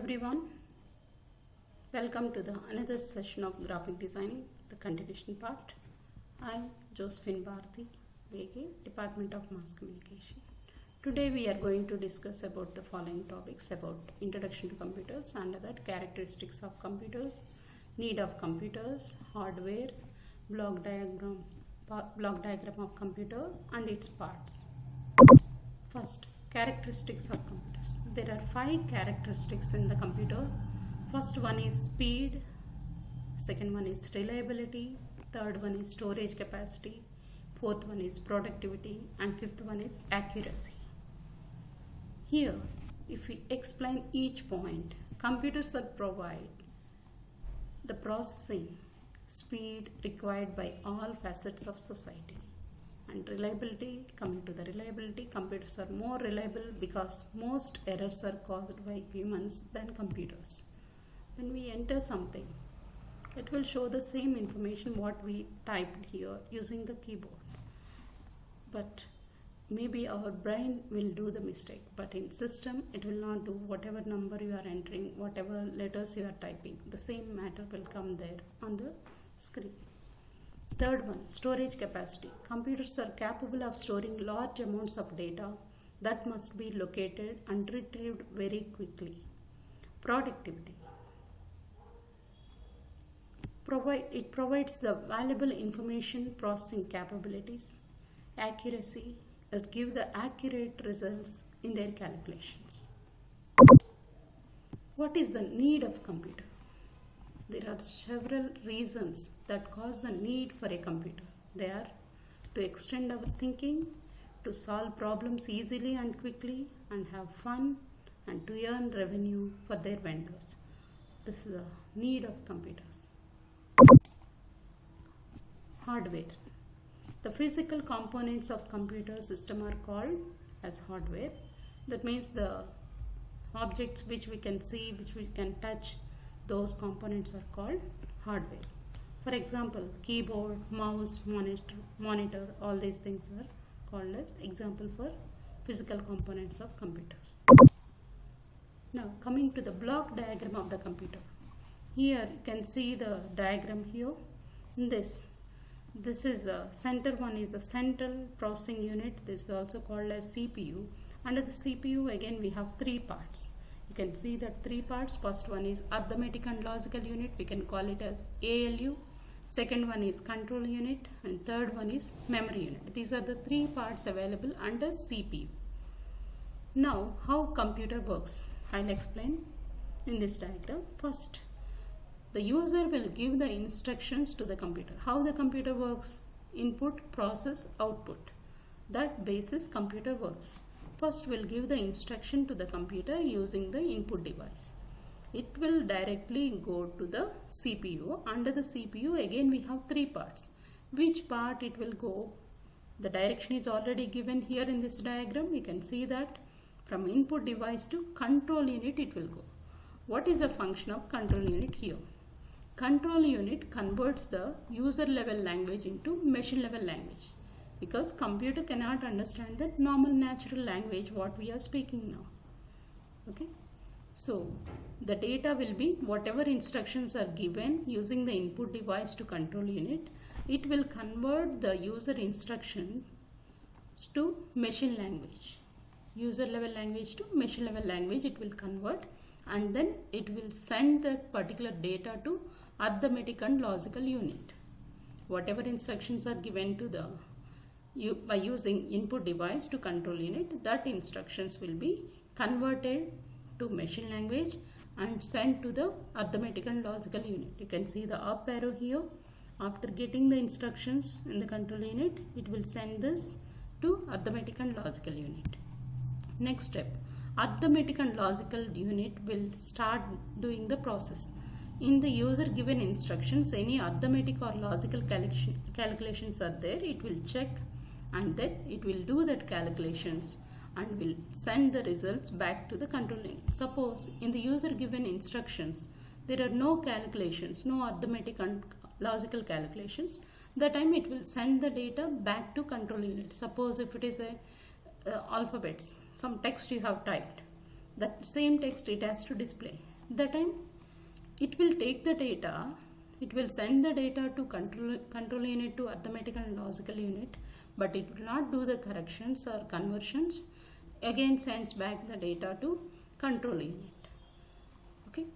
everyone, welcome to the another session of graphic designing, the continuation part. I'm Josephine Bharti, VK, Department of Mass Communication. Today we are going to discuss about the following topics about introduction to computers, under that characteristics of computers, need of computers, hardware, block diagram of computer and its parts. First, characteristics of computers. There are 5 characteristics in the computer. First one is speed, second one is reliability, third one is storage capacity, fourth one is productivity, and fifth one is accuracy. Here, if we explain each point, computers are provide the processing speed required by all facets of society. And reliability, coming to the reliability, computers are more reliable because most errors are caused by humans than computers. When we enter something, it will show the same information what we typed here using the keyboard. But maybe our brain will do the mistake, but in system it will not do whatever number you are entering, whatever letters you are typing. The same matter will come there on the screen. Third one, storage capacity. Computers are capable of storing large amounts of data that must be located and retrieved very quickly. Productivity. It provides the valuable information processing capabilities. Accuracy. It gives the accurate results in their calculations. What is the need of computer? There are several reasons that cause the need for a computer. They are to extend our thinking, to solve problems easily and quickly, and have fun, and to earn revenue for their vendors. This is the need of computers. Hardware. The physical components of computer system are called as hardware. That means the objects which we can see, which we can touch, those components are called hardware. For example, keyboard, mouse, monitor, all these things are called as example for physical components of computers. Now coming to the block diagram of the computer. Here you can see the diagram here. This is the center one is the central processing unit. This is also called as CPU. Under the CPU again we have 3 parts. You can see that 3 parts. First one is arithmetic and logical unit. We can call it as ALU. Second one is control unit. And third one is memory unit. These are the 3 parts available under CPU. Now, how computer works? I'll explain in this diagram. First, the user will give the instructions to the computer. How the computer works? Input, process, output. That basis computer works. First, we'll give the instruction to the computer using the input device. It will directly go to the CPU. Under the CPU, again we have 3 parts. Which part it will go? The direction is already given here in this diagram. You can see that from input device to control unit it will go. What is the function of control unit here? Control unit converts the user level language into machine level language, because computer cannot understand the normal natural language what we are speaking now. Okay, so the data will be whatever instructions are given using the input device to control unit. It will convert the user instruction to machine language, user level language to machine level language it will convert, and then it will send that particular data to arithmetic and logical unit. Whatever instructions are given to the by using input device to control unit, that instructions will be converted to machine language and sent to the arithmetic and logical unit. You can see the up arrow here. After getting the instructions in the control unit, it will send this to arithmetic and logical unit. Next step, arithmetic and logical unit will start doing the process. In the user given instructions, any arithmetic or logical calculations are there, it will check, and then it will do that calculations and will send the results back to the control unit. Suppose in the user given instructions there are no calculations, no arithmetic and logical calculations, that time it will send the data back to control unit. Suppose if it is a alphabets, some text you have typed, that same text it has to display. That time it will take the data, it will send the data to control unit to arithmetical and logical unit, but it will not do the corrections or conversions, again sends back the data to control unit. Okay,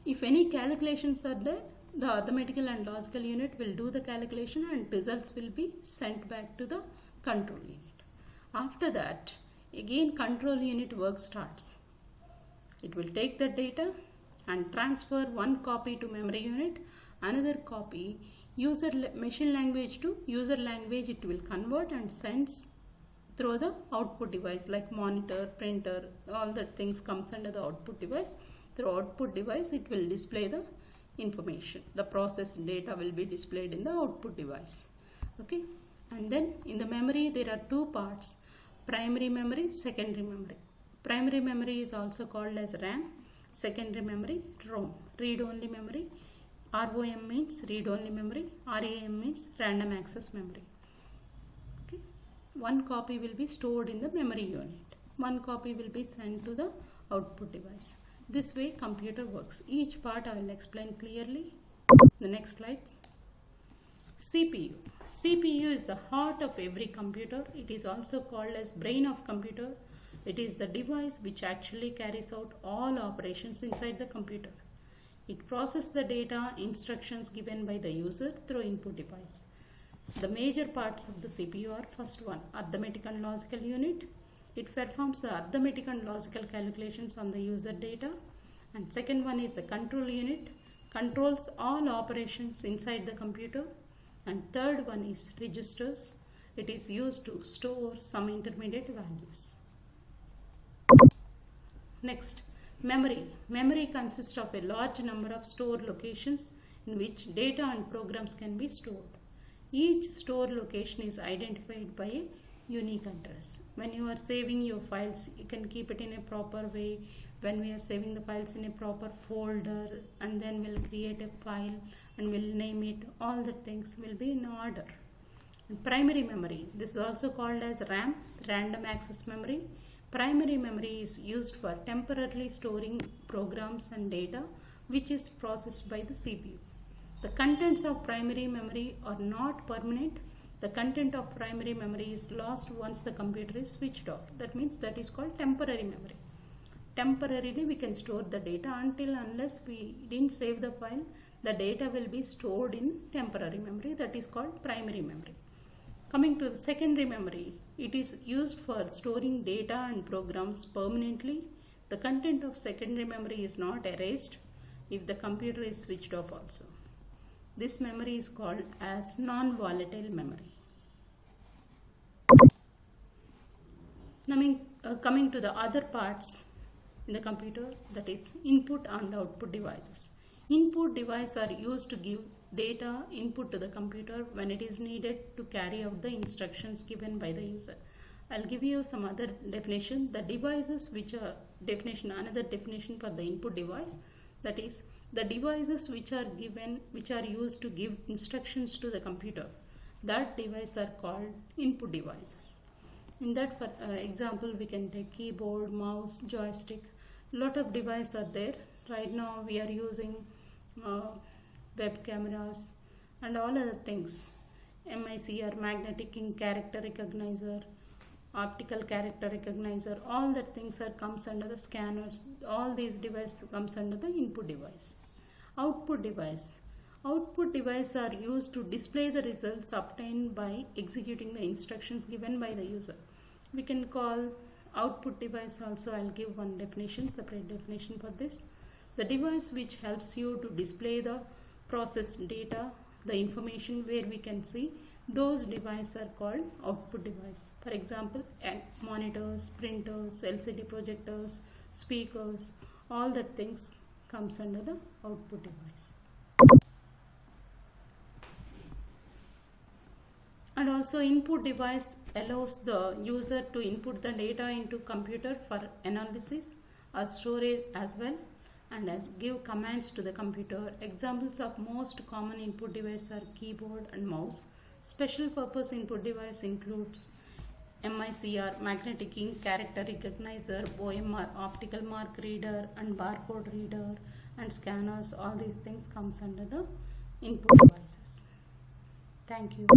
if any calculations are there, the arithmetical and logical unit will do the calculation and results will be sent back to the control unit. After that, again control unit work starts. It will take the data and transfer one copy to memory unit, another copy machine language to user language. It will convert and sends through the output device like monitor, printer, all that things comes under the output device. Through output device it will display the information. The processed data will be displayed in the output device. Okay, and then in the memory there are two parts: primary memory, secondary memory. Primary memory is also called as RAM, secondary memory ROM, read only memory. ROM means read only memory, RAM means random access memory. Okay, one copy will be stored in the memory unit, one copy will be sent to the output device. This way computer works. Each part I will explain clearly. The next slides. CPU. CPU is the heart of every computer. It is also called as brain of computer. It is the device which actually carries out all operations inside the computer. It processes the data, instructions given by the user through input device. The major parts of the CPU are: first one, arithmetic and logical unit. It performs the arithmetic and logical calculations on the user data. And second one is the control unit, controls all operations inside the computer. And third one is registers. It is used to store some intermediate values. Next, memory. Memory consists of a large number of store locations in which data and programs can be stored. Each store location is identified by a unique address. When you are saving your files, you can keep it in a proper way. When we are saving the files in a proper folder, and then we'll create a file and we'll name it, all the things will be in order. And primary memory, this is also called as RAM, random access memory. Primary memory is used for temporarily storing programs and data which is processed by the CPU. The contents of primary memory are not permanent. The content of primary memory is lost once the computer is switched off. That means that is called temporary memory. Temporarily we can store the data unless we didn't save the file. The data will be stored in temporary memory. That is called primary memory. Coming to the secondary memory, it is used for storing data and programs permanently. The content of secondary memory is not erased if the computer is switched off also. This memory is called as non-volatile memory. Coming to the other parts in the computer, that is input and output devices. Input devices are used to give data input to the computer when it is needed to carry out the instructions given by the user. I'll give you some other definition. The devices which are another definition for the input device, that is the devices which are used to give instructions to the computer. That device are called input devices. In that for example, we can take keyboard, mouse, joystick. Lot of devices are there. Right now we are using web cameras and all other things. MICR, magnetic ink character recognizer, optical character recognizer, all that things comes under the scanners. All these devices comes under the input device. Output device. Output devices are used to display the results obtained by executing the instructions given by the user. We can call output device also. I'll give one definition, separate definition for this. The device which helps you to display the processed data, the information where we can see, those devices are called output device. For example, monitors, printers, LCD projectors, speakers, all that things comes under the output device. And also input device allows the user to input the data into computer for analysis or storage as well, and as give commands to the computer. Examples of most common input devices are keyboard and mouse. Special purpose input device includes MICR, magnetic ink character recognizer, OMR, optical mark reader and barcode reader, and scanners, all these things comes under the input devices. Thank you.